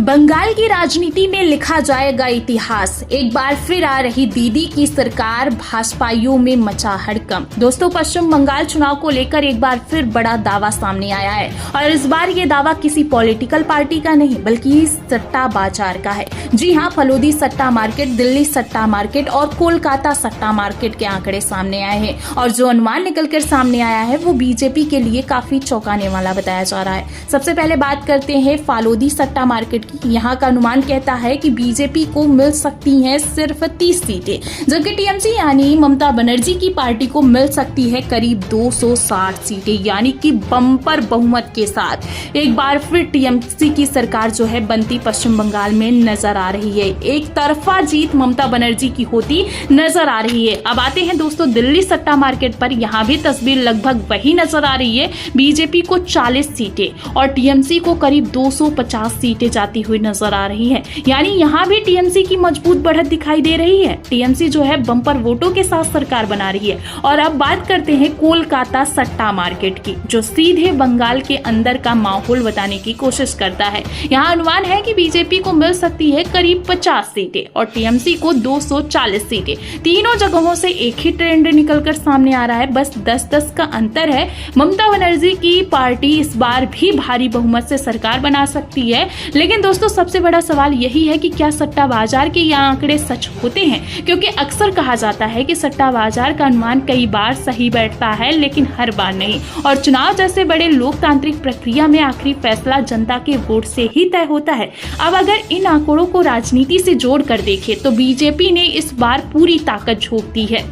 बंगाल की राजनीति में लिखा जाएगा इतिहास। एक बार फिर आ रही दीदी की सरकार, भाजपाइयों में मचा हड़कंप। दोस्तों, पश्चिम बंगाल चुनाव को लेकर एक बार फिर बड़ा दावा सामने आया है और इस बार ये दावा किसी पॉलिटिकल पार्टी का नहीं बल्कि सट्टा बाजार का है। जी हां, फलोदी सट्टा मार्केट, दिल्ली सट्टा मार्केट और कोलकाता सट्टा मार्केट के आंकड़े सामने आए हैं और जो अनुमान निकलकर सामने आया है वो बीजेपी के लिए काफी चौंकाने वाला बताया जा रहा है। सबसे पहले बात करते हैं फालोदी सट्टा मार्केट की। यहाँ का अनुमान कहता है कि बीजेपी को मिल सकती हैं सिर्फ 30 सीटें, जबकि टीएमसी यानी ममता बनर्जी की पार्टी को मिल सकती है करीब 260 सीटें, यानी कि बम्पर बहुमत के साथ एक बार फिर टीएमसी की सरकार जो है बनती पश्चिम बंगाल में नजर आ रही है। एक तरफा जीत ममता बनर्जी की होती नजर आ रही है। अब आते हैं दोस्तों दिल्ली सट्टा मार्केट पर। यहाँ भी तस्वीर लगभग वही नजर आ रही है। बीजेपी को 40 सीटें और टीएमसी को करीब 250 सीटें जाती हुई नजर आ रही है, यानी यहाँ भी टीएमसी की मजबूत बढ़त दिखाई दे रही है। टीएमसी जो है बम्पर वोटों के साथ सरकार बना रही है। और अब बात करते हैं कोलकाता सट्टा मार्केट की, जो सीधे बंगाल के अंदर का माहौल बताने की कोशिश करता है। यहाँ अनुमान है कि बीजेपी को मिल सकती है करीब 50 सीटें और टीएमसी को 240 सीटें। तीनों जगहों से एक ही ट्रेंड निकलकर सामने आ रहा है, बस 10-10 का अंतर है। ममता बनर्जी की पार्टी इस बार भी भारी बहुमत से सरकार बना सकती है, लेकिन दोस्तों सबसे बड़ा सवाल यही है कि क्या सट्टा बाजार के ये आंकड़े सच होते हैं? क्योंकि अक्सर कहा जाता है कि सट्टा बाजार का अनुमान कई बार सही बैठता है, लेकिन हर बार नहीं। और चुनाव जैसे बड़े लोकतांत्रिक प्रक्रिया में आखिरी फैसला जनता के वोट से ही तय होता है। अब अगर इन आंकड़ों को राजनीति से जोड़कर देखें तो बीजेपी ने इस बार पूरी ताकत झोंक दी है।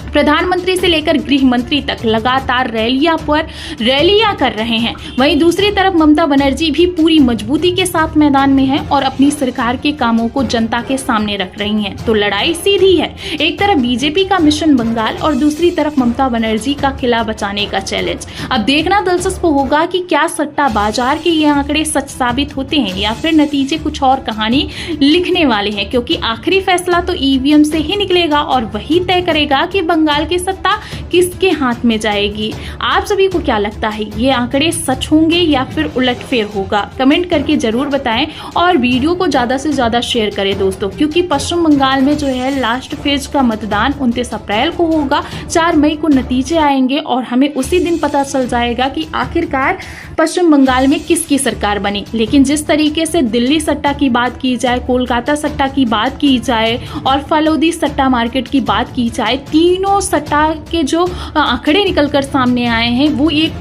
प्रधानमंत्री से लेकर गृह मंत्री तक लगातार रैलियां कर रहे हैं। वहीं दूसरी तरफ ममता बनर्जी भी पूरी मजबूती के साथ मैदान में है और अपनी सरकार के कामों को जनता के सामने रख रही हैं। तो लड़ाई सीधी है, एक तरफ बीजेपी का मिशन बंगाल और दूसरी तरफ ममता बनर्जी का किला बचाने का चैलेंज। अब देखना दिलचस्प होगा कि क्या सट्टा बाजार के ये आंकड़े सच साबित होते हैं या फिर नतीजे कुछ और कहानी लिखने वाले हैं, क्योंकि आखिरी फैसला तो ईवीएम से ही निकलेगा और वही तय करेगा कि बंगाल की सत्ता किसके हाथ में जाएगी। आप सभी को क्या लगता है, ये आंकड़े सच होंगे या फिर उलटफेर होगा? कमेंट करके जरूर बताएं और वीडियो को ज्यादा से ज्यादा शेयर करें दोस्तों, क्योंकि पश्चिम बंगाल में जो है लास्ट फेज का मतदान 29 अप्रैल को होगा। 4 मई को नतीजे आएंगे और हमें उसी दिन पता चल जाएगा कि आखिरकार पश्चिम बंगाल में किसकी सरकार बनी। लेकिन जिस तरीके से दिल्ली सट्टा की बात की जाए, कोलकाता सट्टा की बात की जाए और फलोदी सट्टा मार्केट की बात की जाए, तीनों सट्टा के जो आंकड़े निकलकर सामने आए हैं वो एक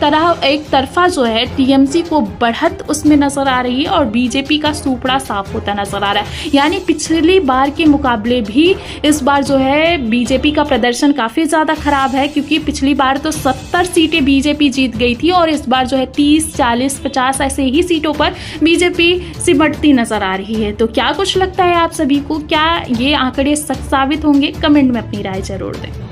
तरफा जो है टीएमसी को बढ़त उसमें नजर आ रही है और बीजेपी का सूपड़ा साफ होता नजर आ रहा है। यानी पिछली बार के मुकाबले भी इस बार जो है बीजेपी का प्रदर्शन काफी ज्यादा खराब है, क्योंकि पिछली बार तो 70 सीटें बीजेपी जीत गई थी और इस बार जो है 30, 40, 50 ऐसे ही सीटों पर बीजेपी सिमटती नजर आ रही है। तो क्या कुछ लगता है आप सभी को, क्या ये आंकड़े सच साबित होंगे? कमेंट में अपनी राय जरूर दें।